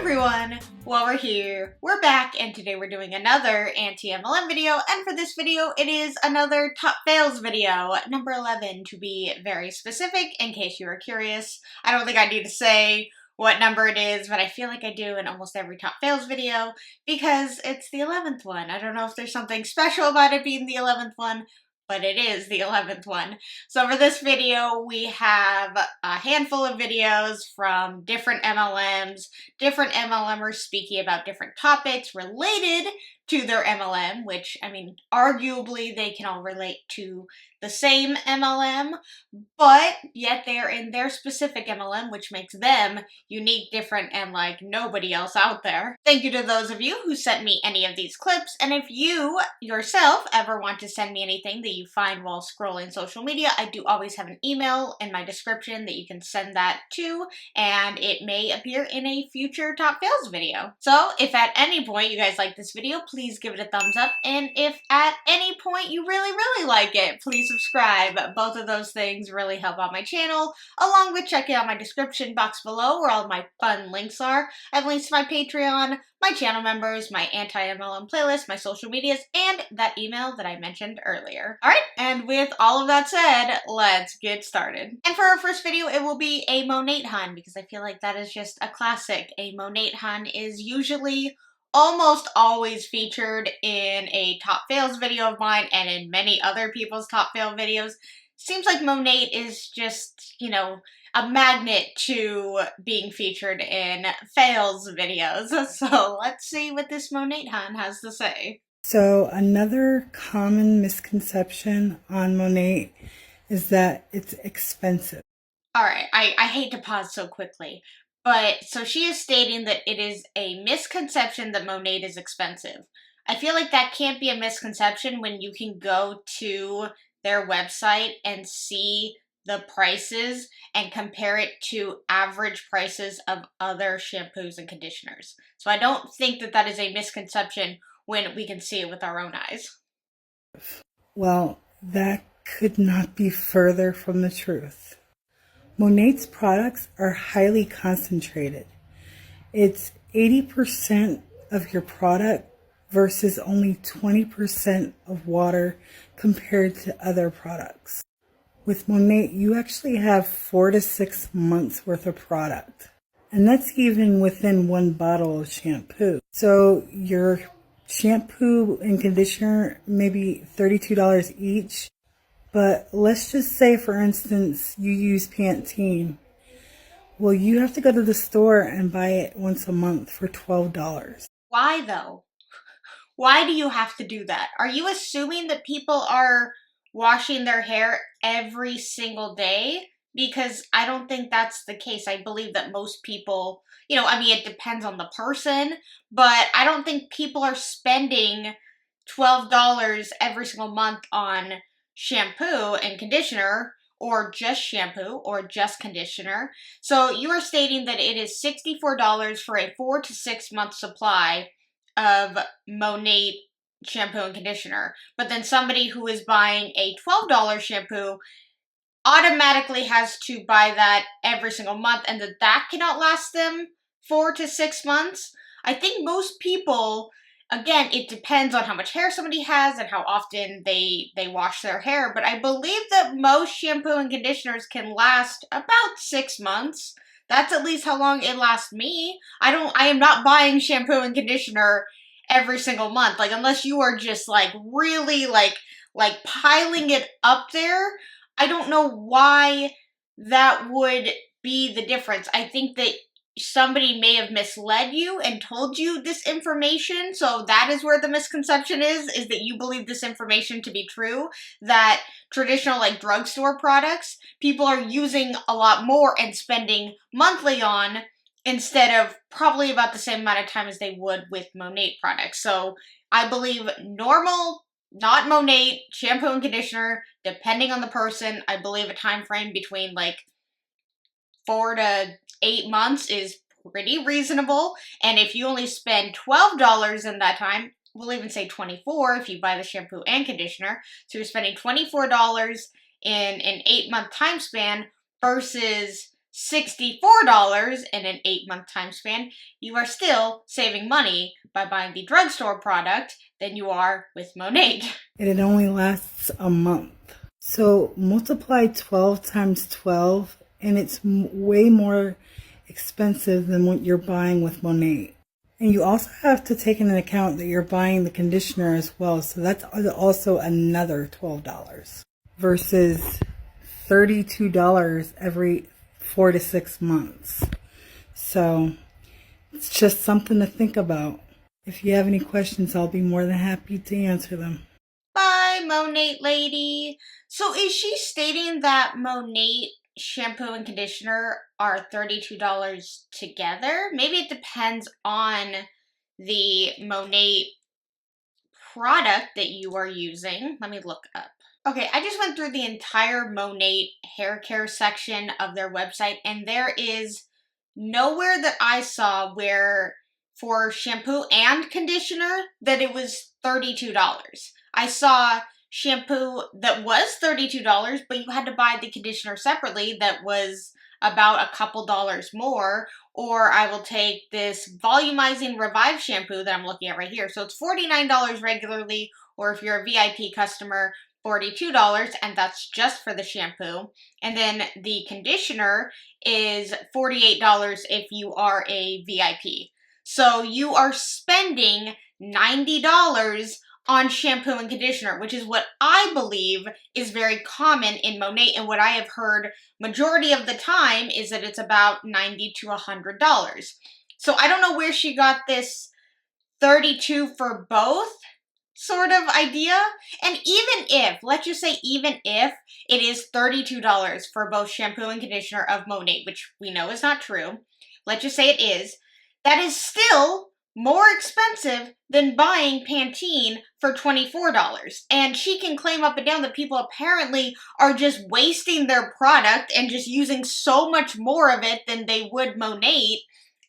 Everyone, well, we're here, we're back, and today we're doing another anti-MLM video, and for this video it is another top fails video, number 11 to be very specific, in case you are curious. I don't think I need to say what number it is, but I feel like I do in almost every top fails video, because it's the 11th one. I don't know if there's something special about it being the 11th one, but it is the 11th one. So for this video, we have a handful of videos from different MLMs, different MLMers speaking about different topics related to their MLM, which, I mean, arguably they can all relate to the same MLM, but yet they're in their specific MLM, which makes them unique, different, and like nobody else out there. Thank you to those of you who sent me any of these clips, and if you yourself ever want to send me anything that you find while scrolling social media, I do always have an email in my description that you can send that to, and it may appear in a future Top Fails video. So if at any point you guys like this video, please give it a thumbs up, and if at any point you really like it, please subscribe. Both of those things really help out my channel, along with checking out my description box below where all my fun links are. I have links to my Patreon, my channel members, my anti-MLM playlist, my social medias, and that email that I mentioned earlier. Alright, and with all of that said, let's get started. And for our first video, it will be a Monat Hun, because I feel like that is just a classic. A Monat Hun is usually almost always featured in a top fails video of mine and in many other people's top fail videos. Seems like Monat is just, you know, a magnet to being featured in fails videos. So let's see what this Monat Hun has to say. So another common misconception on Monat is that it's expensive. Alright, I hate to pause so quickly, but so she is stating that it is a misconception that Monat is expensive. I feel like that can't be a misconception when you can go to their website and see the prices and compare it to average prices of other shampoos and conditioners. So I don't think that that is a misconception when we can see it with our own eyes. Well, that could not be further from the truth. Monat's products are highly concentrated. It's 80% of your product versus only 20% of water compared to other products. With Monat, you actually have 4 to 6 months worth of product. And that's even within one bottle of shampoo. So your shampoo and conditioner may be $32 each. But let's just say, for instance, you use Pantene. Well, you have to go to the store and buy it once a month for $12. Why though? Why do you have to do that? Are you assuming that people are washing their hair every single day? Because I don't think that's the case. I believe that most people, you know, I mean, it depends on the person, but I don't think people are spending $12 every single month on shampoo and conditioner, or just shampoo, or just conditioner. So you are stating that it is $64 for a 4 to 6 month supply of Monat shampoo and conditioner, but then somebody who is buying a $12 shampoo automatically has to buy that every single month, and that cannot last them 4 to 6 months. I think most people, again, it depends on how much hair somebody has and how often they wash their hair, but I believe that most shampoo and conditioners can last about 6 months. That's at least how long it lasts me. I am not buying shampoo and conditioner every single month. Like, unless you are just like really like piling it up there, I don't know why that would be the difference. I think that somebody may have misled you and told you this information, so that is where the misconception is that you believe this information to be true, that traditional like drugstore products, people are using a lot more and spending monthly on, instead of probably about the same amount of time as they would with Monat products. So I believe normal, not Monat, shampoo and conditioner, depending on the person, I believe a time frame between like 4 to 8 months is pretty reasonable. And if you only spend $12 in that time, we'll even say $24 if you buy the shampoo and conditioner. So you're spending $24 in an 8 month time span versus $64 in an 8-month time span, you are still saving money by buying the drugstore product than you are with Monat. And it only lasts a month. So multiply 12 times 12, and it's way more expensive than what you're buying with Monat. And you also have to take into account that you're buying the conditioner as well. So that's also another $12 versus $32 every 4 to 6 months. So it's just something to think about. If you have any questions, I'll be more than happy to answer them. Bye, Monat Lady. So is she stating that Monat shampoo and conditioner are $32 together? Maybe it depends on the Monat product that you are using. Let me look up. Okay, I just went through the entire Monat hair care section of their website, and there is nowhere that I saw where for shampoo and conditioner that it was $32. I saw shampoo that was $32, but you had to buy the conditioner separately that was about a couple dollars more. Or I will take this volumizing revive shampoo that I'm looking at right here. So it's $49 regularly, or if you're a VIP customer, $42, and that's just for the shampoo. And then the conditioner is $48 if you are a VIP. So you are spending $90 on shampoo and conditioner, which is what I believe is very common in Monat, and what I have heard majority of the time is that it's about $90 to $100. So I don't know where she got this 32 for both sort of idea. And even if, let's just say even if it is $32 for both shampoo and conditioner of Monat, which we know is not true, let's just say it is, that is still more expensive than buying Pantene for $24. And she can claim up and down that people apparently are just wasting their product and just using so much more of it than they would Monat,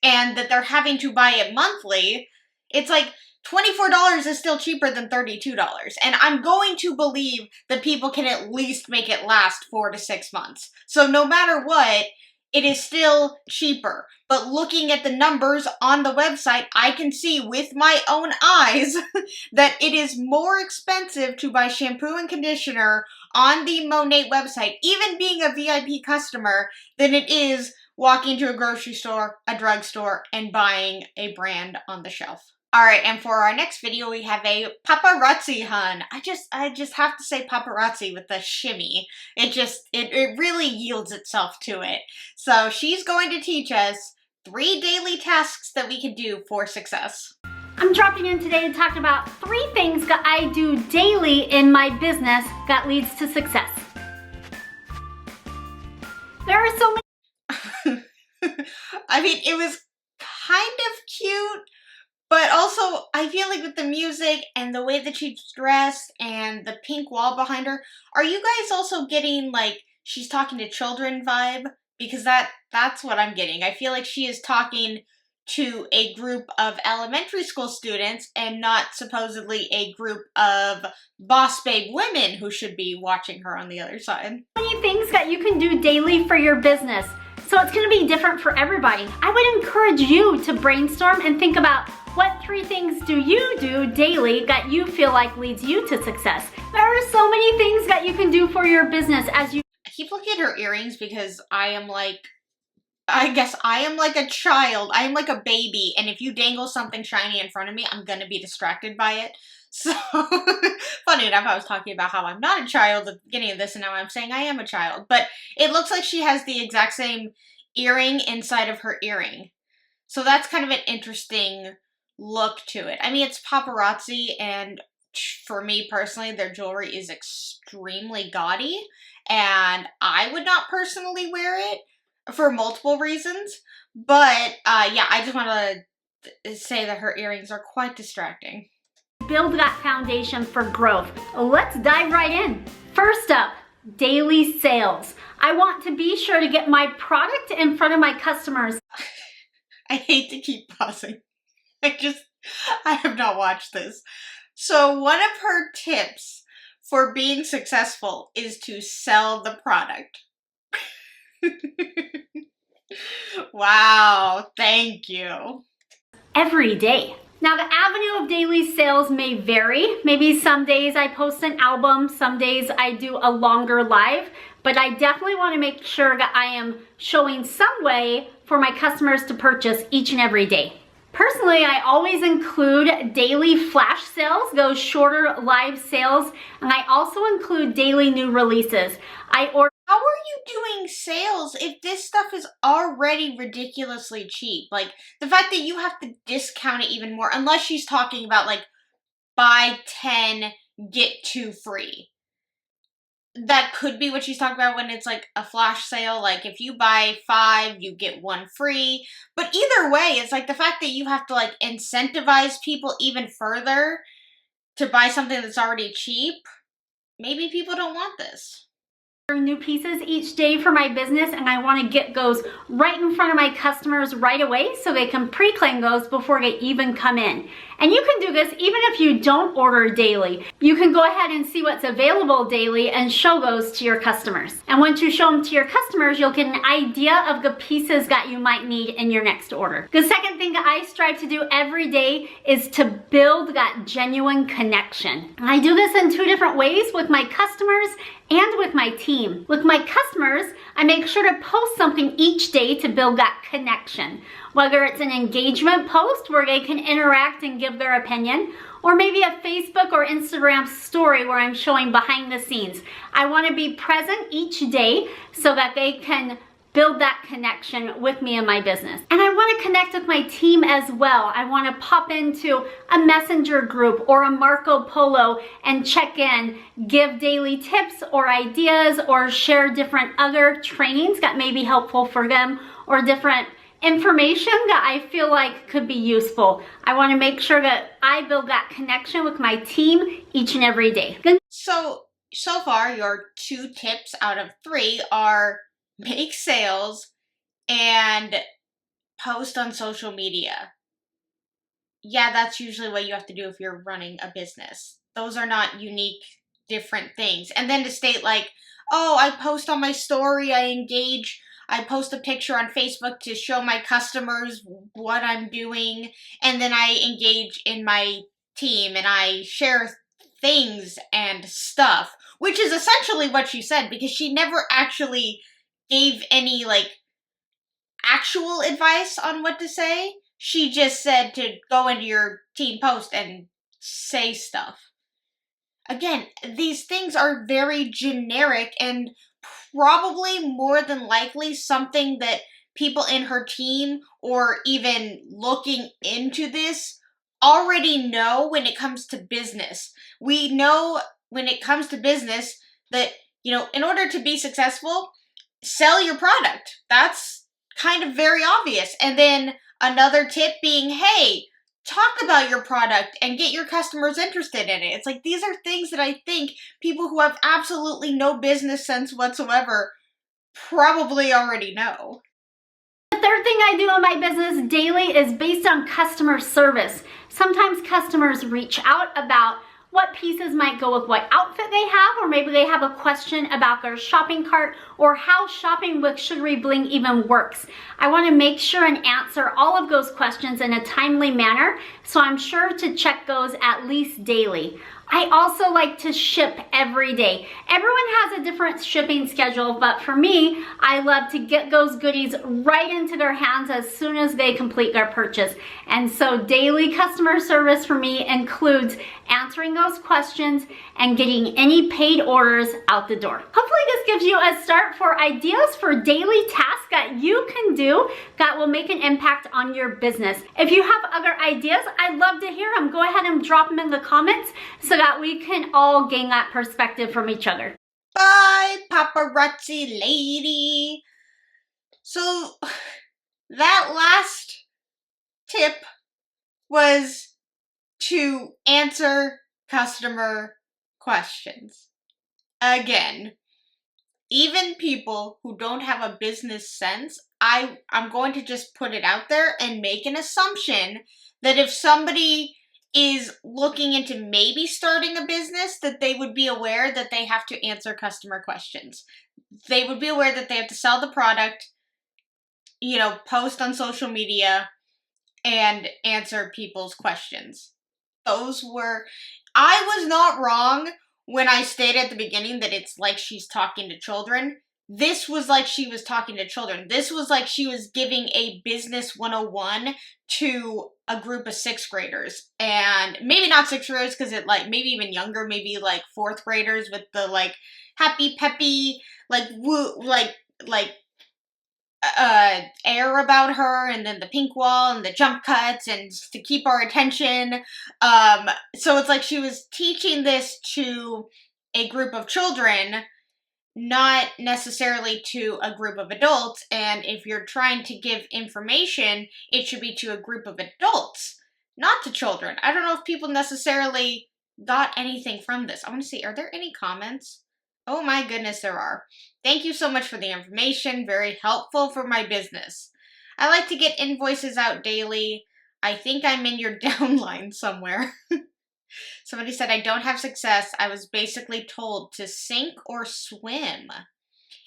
and that they're having to buy it monthly. It's like $24 is still cheaper than $32. And I'm going to believe that people can at least make it last 4 to 6 months. So no matter what, it is still cheaper. But looking at the numbers on the website, I can see with my own eyes that it is more expensive to buy shampoo and conditioner on the Monat website, even being a VIP customer, than it is walking to a grocery store, a drugstore, and buying a brand on the shelf. Alright, and for our next video, we have a paparazzi hun. I just have to say paparazzi with the shimmy. It really yields itself to it. So she's going to teach us 3 daily tasks that we can do for success. I'm dropping in today to talk about 3 things that I do daily in my business that leads to success. There are so many. I mean, it was kind of cute. But also, I feel like with the music and the way that she's dressed and the pink wall behind her, are you guys also getting, like, she's talking to children vibe? Because that's what I'm getting. I feel like she is talking to a group of elementary school students and not supposedly a group of boss babe women who should be watching her on the other side. Many things that you can do daily for your business. So it's going to be different for everybody. I would encourage you to brainstorm and think about what 3 things do you do daily that you feel like leads you to success. There are so many things that you can do for your business as you... I keep looking at her earrings because I guess I am like a child. I am like a baby, and if you dangle something shiny in front of me, I'm gonna be distracted by it. So, funny enough, I was talking about how I'm not a child at the beginning of this, and now I'm saying I am a child. But it looks like she has the exact same earring inside of her earring. So that's kind of an interesting look to it. I mean, it's paparazzi, and for me personally, their jewelry is extremely gaudy, and I would not personally wear it for multiple reasons. But yeah, I just want to say that her earrings are quite distracting. Build that foundation for growth. Let's dive right in. First up, daily sales. I want to be sure to get my product in front of my customers. I hate to keep pausing. I have not watched this. So one of her tips for being successful is to sell the product. Wow, thank you. Every day. Now, the avenue of daily sales may vary. Maybe some days I post an album, some days I do a longer live, but I definitely want to make sure that I am showing some way for my customers to purchase each and every day. Personally, I always include daily flash sales, those shorter live sales, and I also include daily new releases. How are you doing sales if this stuff is already ridiculously cheap? Like, the fact that you have to discount it even more, unless she's talking about, like, buy 10, get 2 free. That could be what she's talking about when it's like a flash sale. Like, if you buy 5, you get 1 free. But either way, it's like the fact that you have to, like, incentivize people even further to buy something that's already cheap. Maybe people don't want this. New pieces each day for my business, and I want to get those right in front of my customers right away so they can pre-claim those before they even come in. And you can do this even if you don't order daily. You can go ahead and see what's available daily and show those to your customers. And once you show them to your customers, you'll get an idea of the pieces that you might need in your next order. The second thing that I strive to do every day is to build that genuine connection. And I do this in 2 different ways, with my customers and with my team. With my customers, I make sure to post something each day to build that connection. Whether it's an engagement post where they can interact and give their opinion, or maybe a Facebook or Instagram story where I'm showing behind the scenes. I want to be present each day so that they can build that connection with me and my business. And I want to connect with my team as well. I want to pop into a messenger group or a Marco Polo and check in, give daily tips or ideas, or share different other trainings that may be helpful for them, or different information that I feel like could be useful. I want to make sure that I build that connection with my team each and every day. So far, your 2 tips out of 3 are make sales and post on social media. Yeah, that's usually what you have to do if you're running a business. Those are not unique, different things. And then to state like, oh, I post on my story, I engage, I post a picture on Facebook to show my customers what I'm doing, and then I engage in my team and I share things and stuff, which is essentially what she said, because she never actually gave any, like, actual advice on what to say. She just said to go into your team post and say stuff. Again, these things are very generic and probably more than likely something that people in her team or even looking into this already know when it comes to business. We know when it comes to business that, in order to be successful, sell your product. That's kind of very obvious. And then another tip being, hey, talk about your product and get your customers interested in it. It's like, these are things that I think people who have absolutely no business sense whatsoever probably already know. The third thing I do in my business daily is based on customer service. Sometimes customers reach out about what pieces might go with what outfit they have, or maybe they have a question about their shopping cart or how shopping with Sugary Bling even works. I want to make sure and answer all of those questions in a timely manner, so I'm sure to check those at least daily. I also like to ship every day. Everyone has a different shipping schedule, but for me, I love to get those goodies right into their hands as soon as they complete their purchase. And so daily customer service for me includes answering those questions and getting any paid orders out the door. Hopefully this gives you a start for ideas for daily tasks that you can do that will make an impact on your business. If you have other ideas, I'd love to hear them. Go ahead and drop them in the comments so that we can all gain that perspective from each other. Bye, Paparazzi Lady. So that last tip was to answer customer questions. Again, even people who don't have a business sense, I'm going to just put it out there and make an assumption that if somebody is looking into maybe starting a business, that they would be aware that they have to answer customer questions. They would be aware that they have to sell the product post on social media and answer people's questions. I was not wrong when I stated at the beginning that it's like she's talking to children. This was like she was talking to children. This was like she was giving a business 101 to a group of 6th graders. And maybe not 6th graders, because it maybe even younger, maybe 4th graders with the happy peppy, woo, air about her, and then the pink wall and the jump cuts and to keep our attention. So it's like she was teaching this to a group of children, not necessarily to a group of adults. And if you're trying to give information, it should be to a group of adults, not to children. I don't know if people necessarily got anything from this. I want to see, are there any comments? Oh my goodness, there are. Thank you so much for the information. Very helpful for my business. I like to get invoices out daily. I think I'm in your downline somewhere. Somebody said, I don't have success. I was basically told to sink or swim.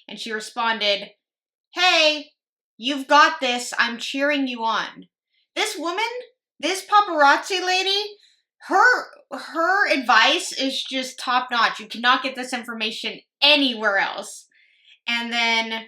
And she responded, hey, you've got this. I'm cheering you on. This woman, this paparazzi lady, her advice is just top notch. You cannot get this information anywhere else. And then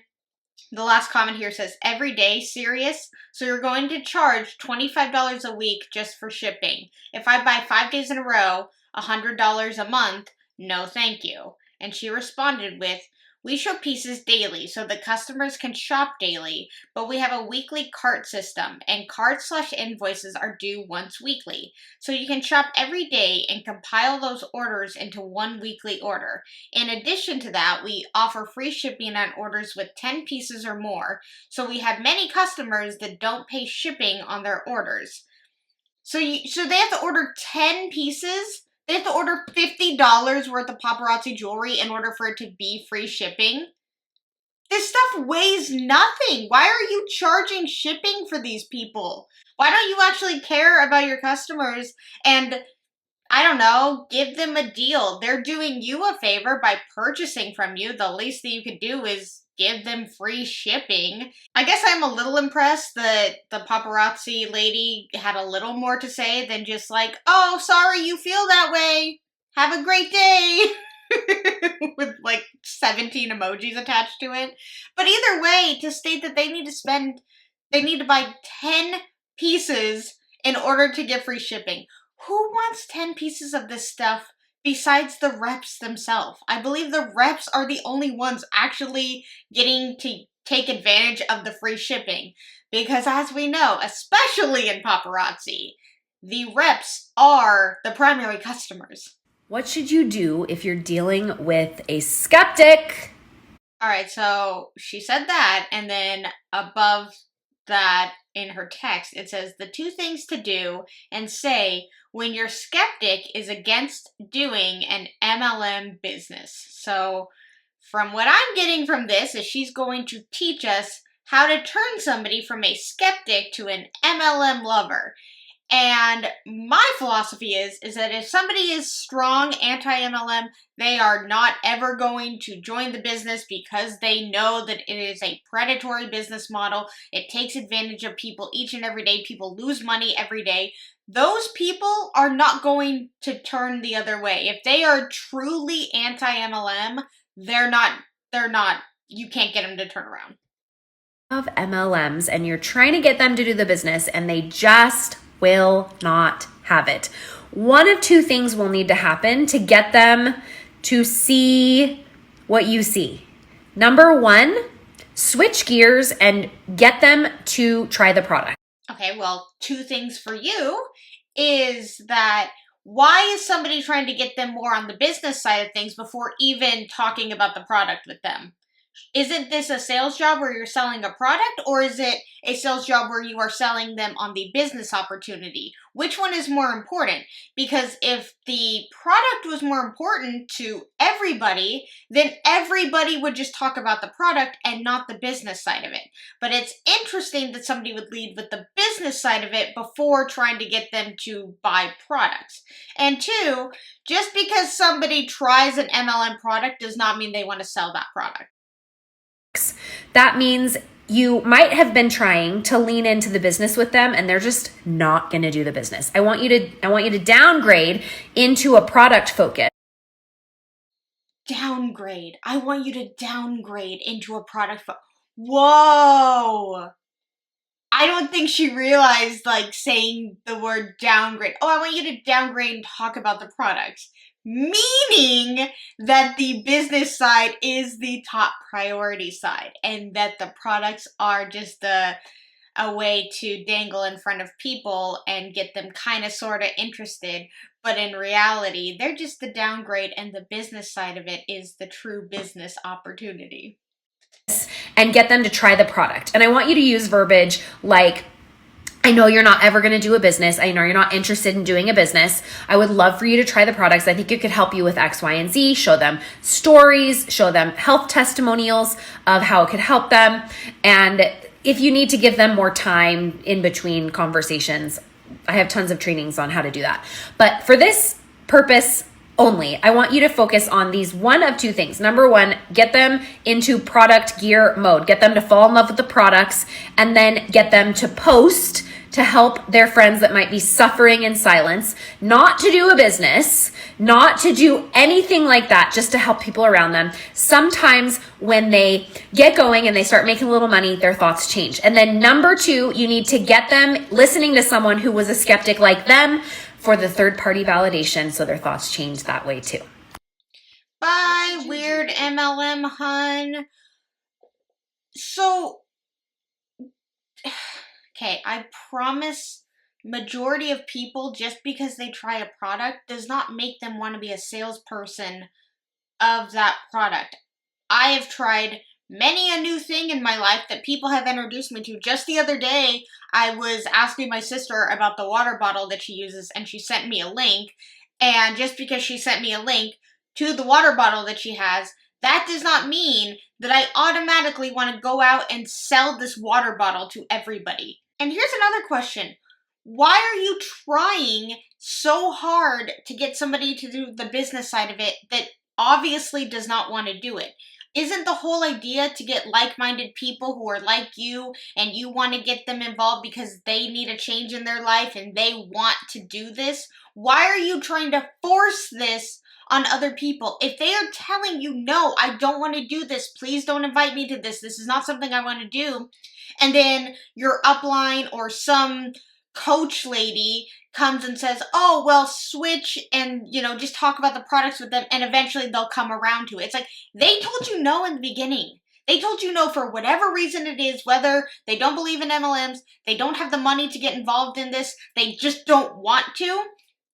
the last comment here says, every day, serious? So you're going to charge $25 a week just for shipping. If I buy 5 days in a row, $100 a month, no thank you. And she responded with, we show pieces daily so the customers can shop daily, but we have a weekly cart system, and cards/invoices are due once weekly. So you can shop every day and compile those orders into one weekly order. In addition to that, we offer free shipping on orders with 10 pieces or more. So we have many customers that don't pay shipping on their orders. So they have to order 10 pieces? They have to order $50 worth of paparazzi jewelry in order for it to be free shipping? This stuff weighs nothing. Why are you charging shipping for these people? Why don't you actually care about your customers and, I don't know, give them a deal? They're doing you a favor by purchasing from you. The least that you could do is give them free shipping. I guess I'm a little impressed that the paparazzi lady had a little more to say than just oh, sorry you feel that way. Have a great day. With 17 emojis attached to it. But either way, to state that they need to buy 10 pieces in order to get free shipping. Who wants 10 pieces of this stuff besides the reps themselves? I believe the reps are the only ones actually getting to take advantage of the free shipping. Because as we know, especially in paparazzi, the reps are the primary customers. What should you do if you're dealing with a skeptic? All right, so she said that, and then above that in her text, it says the 2 things to do and say when your skeptic is against doing an MLM business. So from what I'm getting from this is she's going to teach us how to turn somebody from a skeptic to an MLM lover. And my philosophy is that if somebody is strong anti-MLM, they are not ever going to join the business because they know that it is a predatory business model. It takes advantage of people each and every day. People lose money every day. Those people are not going to turn the other way. If they are truly anti-MLM, they're not, you can't get them to turn around. Of MLMs, and you're trying to get them to do the business and they just will not have it. One of 2 things will need to happen to get them to see what you see. Number 1, switch gears and get them to try the product. Okay, well, 2 things for you is that why is somebody trying to get them more on the business side of things before even talking about the product with them? Isn't this a sales job where you're selling a product, or is it a sales job where you are selling them on the business opportunity? Which one is more important? Because if the product was more important to everybody, then everybody would just talk about the product and not the business side of it. But it's interesting that somebody would lead with the business side of it before trying to get them to buy products. And 2, just because somebody tries an MLM product does not mean they want to sell that product. That means you might have been trying to lean into the business with them and they're just not going to do the business. I want you to downgrade into a product focus. Downgrade. I want you to downgrade into a product Whoa! I don't think she realized, like, saying the word downgrade. Oh, I want you to downgrade and talk about the products. Meaning that the business side is the top priority side and that the products are just a way to dangle in front of people and get them kind of sort of interested. But in reality, they're just the downgrade and the business side of it is the true business opportunity. And get them to try the product. And I want you to use verbiage like, I know you're not ever going to do a business. I know you're not interested in doing a business. I would love for you to try the products. I think it could help you with X, Y, and Z. Show them stories, show them health testimonials of how it could help them. And if you need to give them more time in between conversations, I have tons of trainings on how to do that. But for this purpose only, I want you to focus on these one of two things. Number one, get them into product gear mode. Get them to fall in love with the products and then get them to post to help their friends that might be suffering in silence, not to do a business, not to do anything like that, just to help people around them. Sometimes when they get going and they start making a little money, their thoughts change. And then number two, you need to get them listening to someone who was a skeptic like them for the third-party validation, so their thoughts change that way too. Bye, weird MLM hun. So, okay, I promise majority of people, just because they try a product, does not make them want to be a salesperson of that product. I have tried many a new thing in my life that people have introduced me to. Just the other day, I was asking my sister about the water bottle that she uses, and she sent me a link. And just because she sent me a link to the water bottle that she has, that does not mean that I automatically want to go out and sell this water bottle to everybody. And here's another question. Why are you trying so hard to get somebody to do the business side of it that obviously does not want to do it? Isn't the whole idea to get like-minded people who are like you and you want to get them involved because they need a change in their life and they want to do this? Why are you trying to force this on other people? If they are telling you, no, I don't want to do this, please don't invite me to this, this is not something I want to do, and then your upline or some coach lady comes and says, oh, well, switch and, just talk about the products with them and eventually they'll come around to it. It's like, they told you no in the beginning. They told you no for whatever reason it is, whether they don't believe in MLMs, they don't have the money to get involved in this, they just don't want to.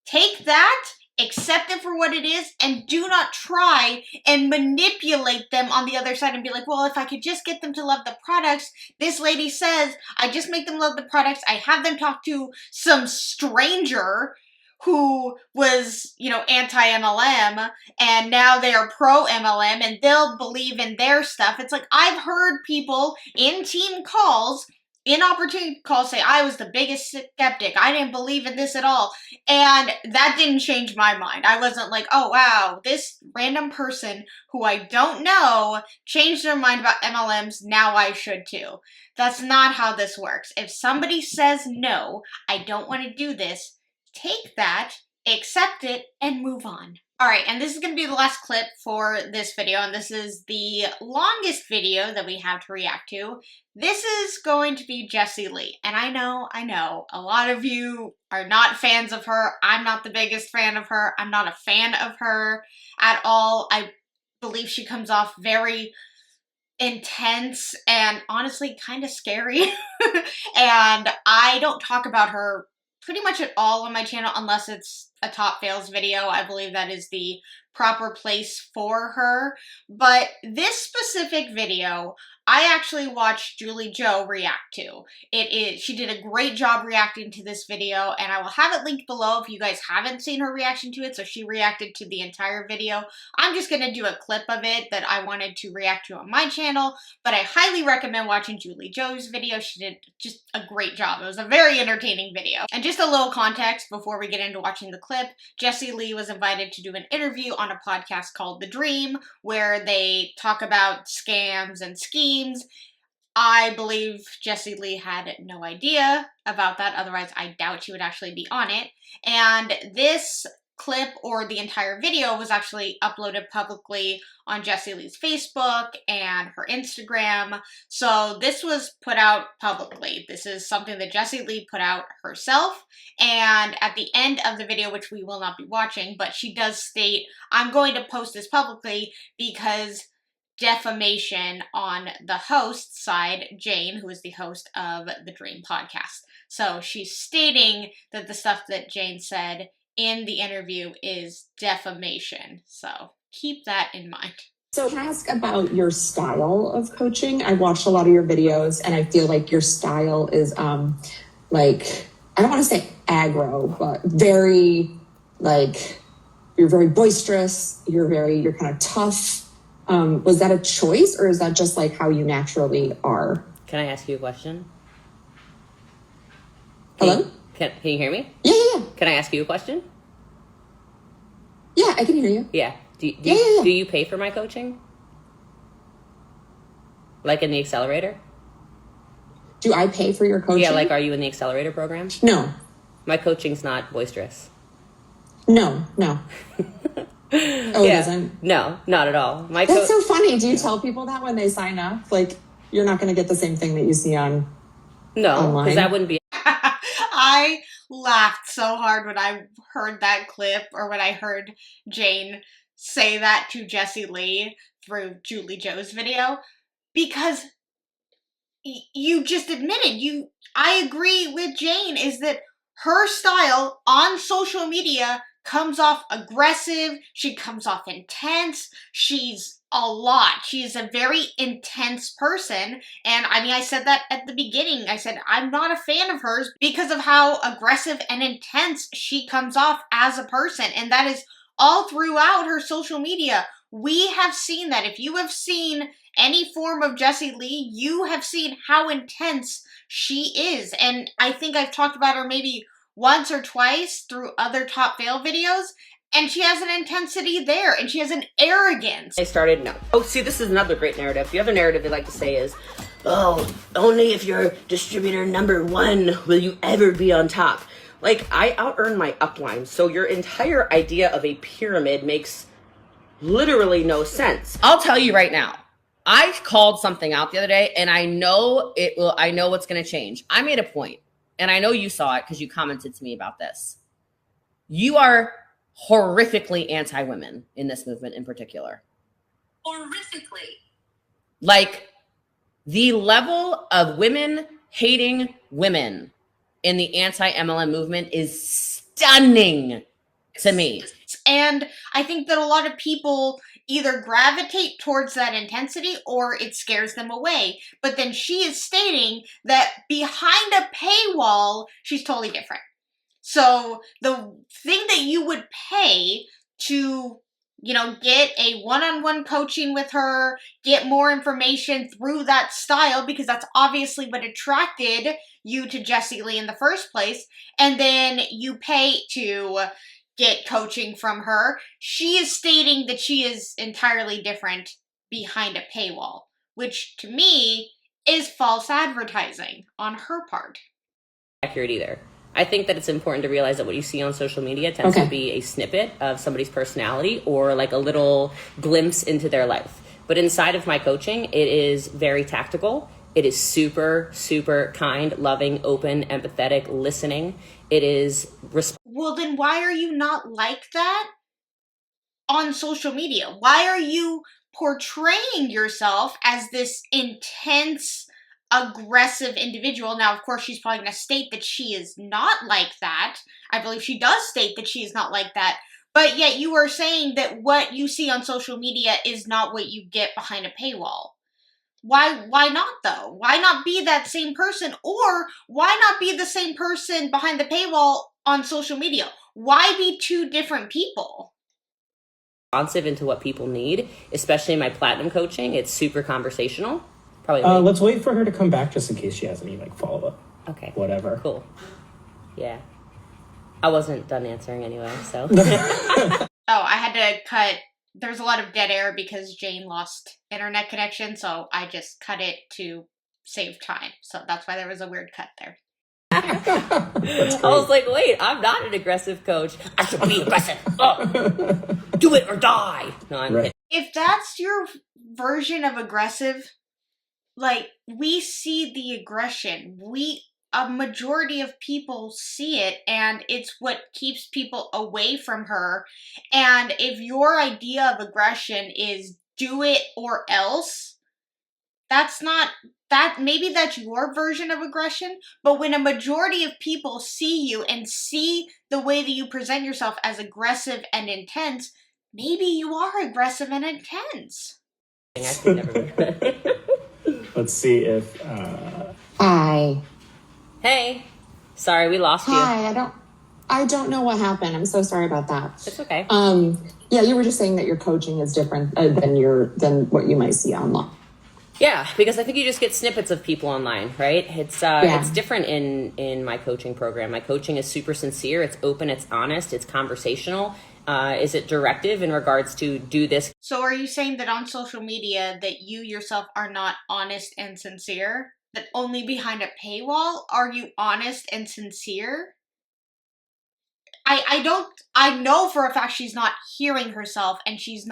Take that, accept it for what it is, and do not try and manipulate them on the other side and be like, well, if I could just get them to love the products, this lady says, I just make them love the products, I have them talk to some stranger who was, anti-MLM, and now they are pro-MLM, and they'll believe in their stuff. It's like, I've heard people in team calls, in opportunity calls, say, I was the biggest skeptic, I didn't believe in this at all, and that didn't change my mind. I wasn't like, oh wow, this random person who I don't know changed their mind about MLMs, now I should too. That's not how this works. If somebody says, no, I don't want to do this, take that, accept it, and move on. Alright, and this is going to be the last clip for this video, and this is the longest video that we have to react to. This is going to be Jessie Lee, and I know, a lot of you are not fans of her. I'm not the biggest fan of her. I'm not a fan of her at all. I believe she comes off very intense and honestly kind of scary, and I don't talk about her pretty much at all on my channel unless it's a top fails video. I believe that is the proper place for her. But this specific video, I actually watched Julie Joe react to. She did a great job reacting to this video, and I will have it linked below if you guys haven't seen her reaction to it. So she reacted to the entire video. I'm just going to do a clip of it that I wanted to react to on my channel, but I highly recommend watching Julie Joe's video. She did just a great job. It was a very entertaining video. And just a little context before we get into watching the clip, Jessie Lee was invited to do an interview on a podcast called The Dream, where they talk about scams and schemes. I believe Jessie Lee had no idea about that. Otherwise, I doubt she would actually be on it. And this clip, or the entire video, was actually uploaded publicly on Jessie Lee's Facebook and her Instagram. So this was put out publicly. This is something that Jessie Lee put out herself. And at the end of the video, which we will not be watching, but she does state, I'm going to post this publicly because defamation on the host side, Jane, who is the host of the Dream podcast. So she's stating that the stuff that Jane said in the interview is defamation. So keep that in mind. So can I ask about your style of coaching? I watched a lot of your videos and I feel like your style is like, I don't want to say aggro, but very like, you're very boisterous, you're kind of tough. Was that a choice, or is that just like how you naturally are? Can I ask you a question? Hello? Can you hear me? Yeah. Can I ask you a question? Yeah, I can hear you. Yeah. Do Yeah. you pay for my coaching? Like in the accelerator? Do I pay for your coaching? Yeah, like are you in the accelerator program? No. My coaching's not boisterous. No. Oh, it Yeah. isn't? No, not at all. That's so funny. Do you tell people that when they sign up? Like, you're not going to get the same thing that you see on No, online? because that wouldn't be... I laughed so hard when I heard that clip, or when I heard Jane say that to Jessie Lee through Julie Joe's video, because you just admitted, I agree with Jane, is that her style on social media comes off aggressive, she comes off intense, she's a lot. She's a very intense person, and I mean, I said that at the beginning. I said I'm not a fan of hers because of how aggressive and intense she comes off as a person, and that is all throughout her social media. We have seen that. If you have seen any form of Jessie Lee, you have seen how intense she is, and I think I've talked about her maybe once or twice through other Top Fail videos, and she has an intensity there, and she has an arrogance. I started, no. Oh, see, this is another great narrative. The other narrative they like to say is, oh, only if you're distributor number 1 will you ever be on top. Like, I out-earn my upline, so your entire idea of a pyramid makes literally no sense. I'll tell you right now, I called something out the other day, and I know what's gonna change. I made a point, and I know you saw it because you commented to me about this. You are horrifically anti-women in this movement in particular. Horrifically. Like, the level of women hating women in the anti-MLM movement is stunning to me. And I think that a lot of people either gravitate towards that intensity or it scares them away. But then she is stating that behind a paywall, she's totally different. So the thing that you would pay to, get a one-on-one coaching with her, get more information through that style, because that's obviously what attracted you to Jessie Lee in the first place, and then you pay to get coaching from her. She is stating that she is entirely different behind a paywall, which to me is false advertising on her part. Accurate either. I think that it's important to realize that what you see on social media tends to be a snippet of somebody's personality or like a little glimpse into their life. But inside of my coaching, it is very tactical. It is super, super kind, loving, open, empathetic, listening. It is Well, then why are you not like that on social media? Why are you portraying yourself as this intense, aggressive individual? Now, of course, she's probably going to state that she is not like that. I believe she does state that she is not like that. But yet you are saying that what you see on social media is not what you get behind a paywall. Why not, though? Why not be that same person? Or why not be the same person behind the paywall on social media? Why be two different people? responsive into what people need, especially in my platinum coaching. It's super conversational. Probably. Let's wait for her to come back just in case she has any follow up. Okay. Whatever. Cool. Yeah. I wasn't done answering anyway, so. Oh, I had to cut. There's a lot of dead air because Jane lost internet connection, so I just cut it to save time. So that's why there was a weird cut there. I was like, wait, I'm not an aggressive coach. I should be aggressive. Oh, do it or die. No, I'm kidding. If that's your version of aggressive, like, we see the aggression. A majority of people see it, and it's what keeps people away from her. And if your idea of aggression is do it or else, maybe that's your version of aggression, but when a majority of people see you and see the way that you present yourself as aggressive and intense, maybe you are aggressive and intense. I could never. Let's see if. Hi. Hey, sorry we lost you. Hi. I don't know what happened. I'm so sorry about that. It's okay. Yeah, you were just saying that your coaching is different than what you might see online. Yeah, because I think you just get snippets of people online, right? It's different in my coaching program. My coaching is super sincere. It's open. It's honest. It's conversational. Is it directive in regards to do this? So are you saying that on social media that you yourself are not honest and sincere? That only behind a paywall are you honest and sincere? I know for a fact she's not hearing herself, and she's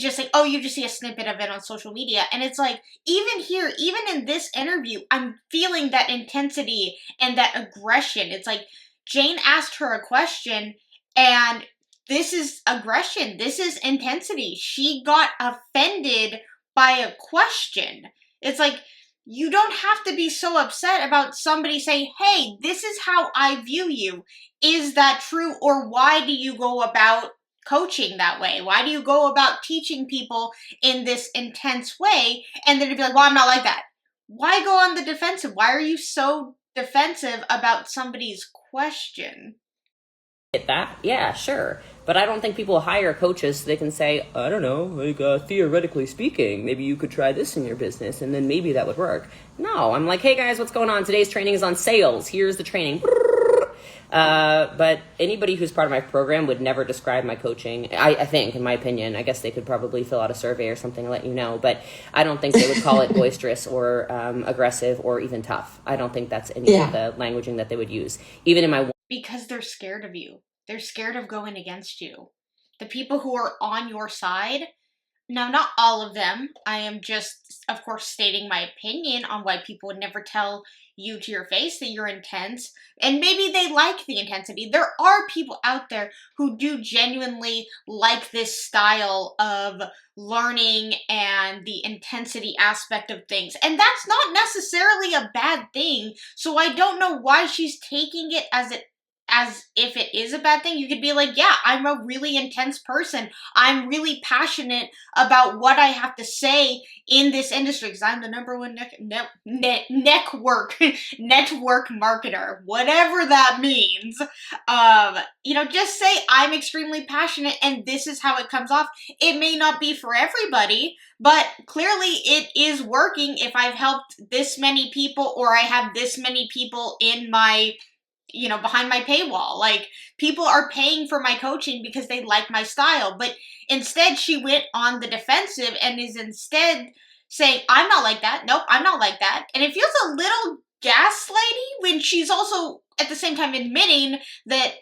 just like, oh, you just see a snippet of it on social media. And it's like, even here, even in this interview, I'm feeling that intensity and that aggression. It's like Jane asked her a question, and this is aggression. This is intensity. She got offended by a question. It's like, you don't have to be so upset about somebody saying, hey, this is how I view you. Is that true? Or why do you go about coaching that way? Why do you go about teaching people in this intense way? And then to be like, well, I'm not like that. Why go on the defensive? Why are you so defensive about somebody's question? Get that? Yeah, sure. But I don't think people hire coaches so they can say, I don't know, like theoretically speaking, maybe you could try this in your business and then maybe that would work. No, I'm like, hey guys, what's going on? Today's training is on sales. Here's the training. But anybody who's part of my program would never describe my coaching. I think, in my opinion, I guess they could probably fill out a survey or something and let you know, but I don't think they would call it boisterous or aggressive or even tough. I don't think that's any of the languaging that they would use. Even in my... Because they're scared of you. They're scared of going against you. The people who are on your side, now not all of them, I am just, of course, stating my opinion on why people would never tell you to your face that you're intense, and maybe they like the intensity. There are people out there who do genuinely like this style of learning and the intensity aspect of things, and that's not necessarily a bad thing. So I don't know why she's taking it as if it is a bad thing. You could be like, yeah, I'm a really intense person. I'm really passionate about what I have to say in this industry because I'm the #1 network marketer, whatever that means. Just say I'm extremely passionate and this is how it comes off. It may not be for everybody, but clearly it is working if I've helped this many people or I have this many people in my behind my paywall. Like, people are paying for my coaching because they like my style. But instead, she went on the defensive and is instead saying, I'm not like that. Nope, I'm not like that. And it feels a little gaslighty when she's also at the same time admitting that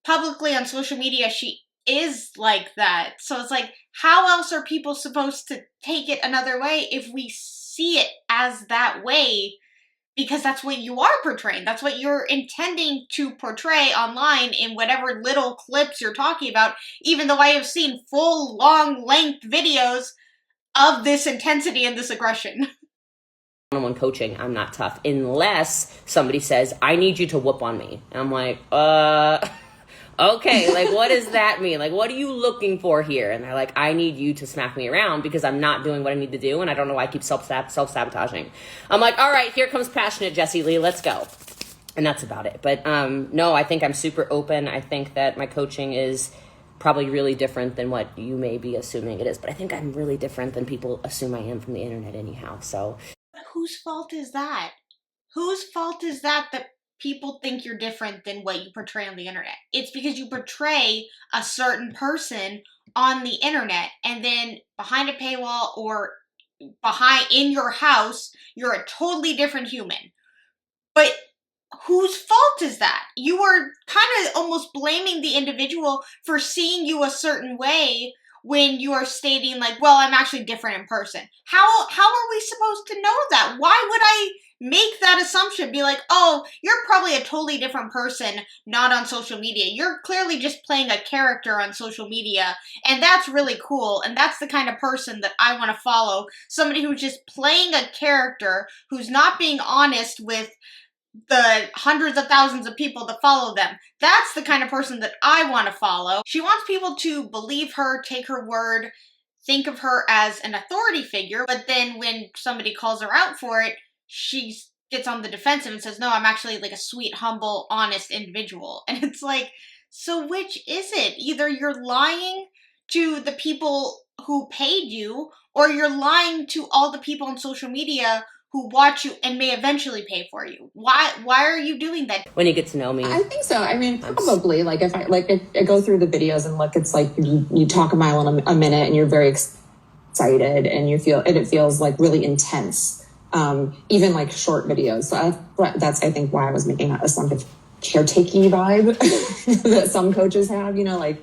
publicly on social media she is like that. So it's like, how else are people supposed to take it another way if we see it as that way? Because that's what you are portraying. That's what you're intending to portray online in whatever little clips you're talking about, even though I have seen full, long-length videos of this intensity and this aggression. One-on-one coaching, I'm not tough. Unless somebody says, I need you to whoop on me. And I'm like, okay, like, what does that mean? Like, what are you looking for here? And they're like, I need you to smack me around because I'm not doing what I need to do, and I don't know why I keep self-sabotaging. I'm like, all right, here comes passionate Jessie Lee, let's go. And that's about it. But no, I think I'm super open. I think that my coaching is probably really different than what you may be assuming it is. But I think I'm really different than people assume I am from the internet anyhow, so. Whose fault is that? Whose fault is that people think you're different than what you portray on the internet? It's because you portray a certain person on the internet, and then behind a paywall or in your house, you're a totally different human. But whose fault is that? You are kind of almost blaming the individual for seeing you a certain way when you are stating like, well, I'm actually different in person. How are we supposed to know that? Why would I make that assumption? Be like, oh, you're probably a totally different person, not on social media. You're clearly just playing a character on social media, and that's really cool, and that's the kind of person that I want to follow. Somebody who's just playing a character, who's not being honest with the hundreds of thousands of people that follow them. That's the kind of person that I want to follow. She wants people to believe her, take her word, think of her as an authority figure, but then when somebody calls her out for it, she gets on the defensive and says, no, I'm actually like a sweet, humble, honest individual. And it's like, so which is it? Either you're lying to the people who paid you, or you're lying to all the people on social media who watch you and may eventually pay for you. Why are you doing that? When you get to know me, I think so. I mean, probably like if I go through the videos and look, it's like you talk a mile in a minute and you're very excited and it feels like really intense. Even like short videos. So that's I think why I was making a some caretaking vibe that some coaches have. You know, like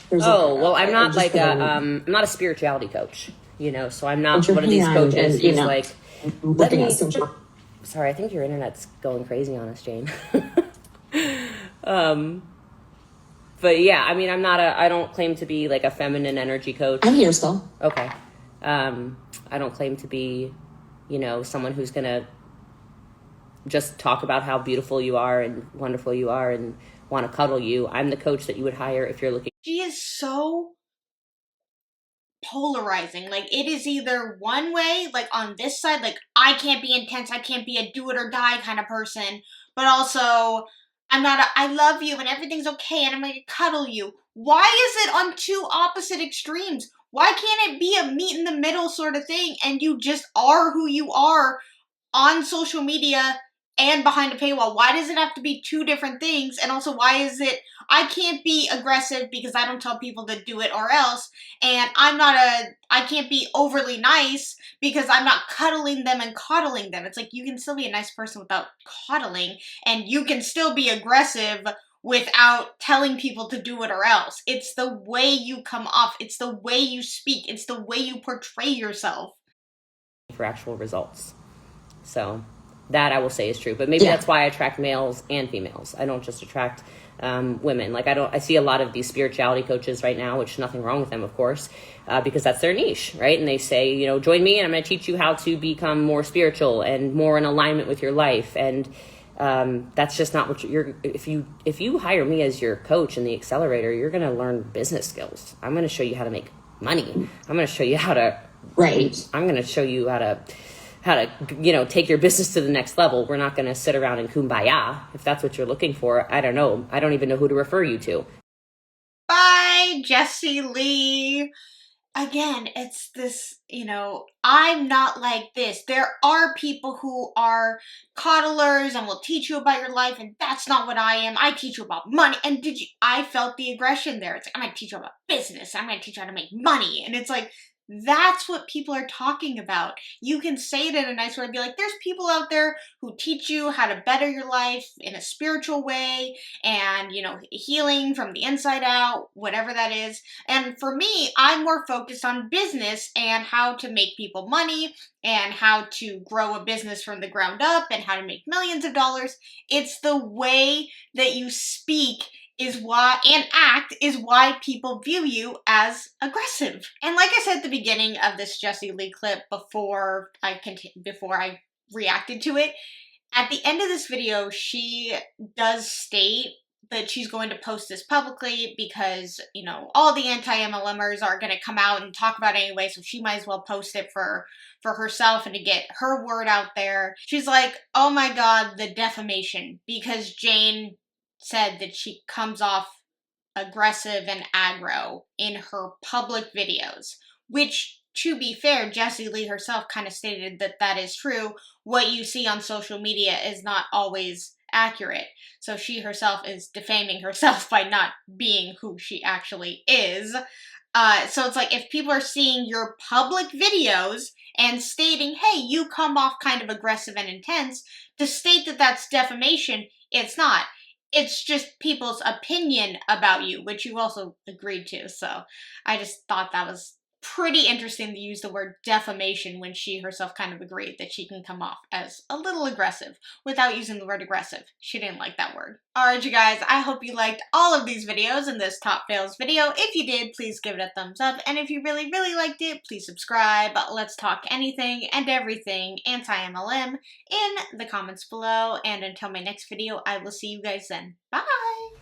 there's. I'm not like I'm not a spirituality coach. You know, so I'm not one of these coaches who's like. Sorry, I think your internet's going crazy on us, Jane. But yeah, I mean, I don't claim to be like a feminine energy coach. I'm here still. Okay. I don't claim to be, you know, someone who's gonna just talk about how beautiful you are and wonderful you are and want to cuddle you. I'm the coach that you would hire if you're looking. She is so polarizing. Like, it is either one way, like on this side, like I can't be intense, I can't be a do it or die kind of person, but also I love you and everything's okay and I'm gonna cuddle you. Why is it on two opposite extremes? Why can't it be a meet in the middle sort of thing and you just are who you are on social media and behind a paywall? Why does it have to be two different things? And also, why is it I can't be aggressive because I don't tell people to do it or else, and I can't be overly nice because I'm not cuddling them and coddling them. It's like, you can still be a nice person without coddling, and you can still be aggressive without telling people to do it or else. It's the way you come off. It's the way you speak. It's the way you portray yourself. For actual results. So that I will say is true, but maybe that's why I attract males and females. I don't just attract women. Like I see a lot of these spirituality coaches right now, which nothing wrong with them, of course, because that's their niche, right? And they say, you know, join me and I'm going to teach you how to become more spiritual and more in alignment with your life. And that's just not what if you hire me as your coach in the accelerator, you're going to learn business skills. I'm going to show you how to make money. I'm going to show you how to, I'm going to show you how to, you know, take your business to the next level. We're not going to sit around and kumbaya. If that's what you're looking for, I don't know. I don't even know who to refer you to. Bye, Jessie Lee. Again, it's this, you know, I'm not like this. There are people who are coddlers and will teach you about your life, and that's not what I am. I teach you about money. And I felt the aggression there. It's like, I'm going to teach you about business. I'm going to teach you how to make money. And it's like, that's what people are talking about. You can say it in a nice way and be like, there's people out there who teach you how to better your life in a spiritual way and, you know, healing from the inside out, whatever that is. And for me, I'm more focused on business and how to make people money and how to grow a business from the ground up and how to make millions of dollars. It's the way that you speak and act is why people view you as aggressive. And like I said at the beginning of this Jessie Lee clip before I reacted to it, at the end of this video, she does state that she's going to post this publicly because, you know, all the anti-MLMers are going to come out and talk about it anyway, so she might as well post it for herself and to get her word out there. She's like, oh my god, the defamation, because Jane said that she comes off aggressive and aggro in her public videos, which, to be fair, Jessie Lee herself kind of stated that that is true. What you see on social media is not always accurate. So she herself is defaming herself by not being who she actually is. So it's like if people are seeing your public videos and stating, hey, you come off kind of aggressive and intense, to state that that's defamation, it's not. It's just people's opinion about you, which you also agreed to. So I just thought that was pretty interesting to use the word defamation when she herself kind of agreed that she can come off as a little aggressive without using the word aggressive. She didn't like that word. Alright, you guys, I hope you liked all of these videos in this Top Fails video. If you did, please give it a thumbs up, and if you really, really liked it, please subscribe. Let's talk anything and everything anti-MLM in the comments below, and until my next video, I will see you guys then. Bye!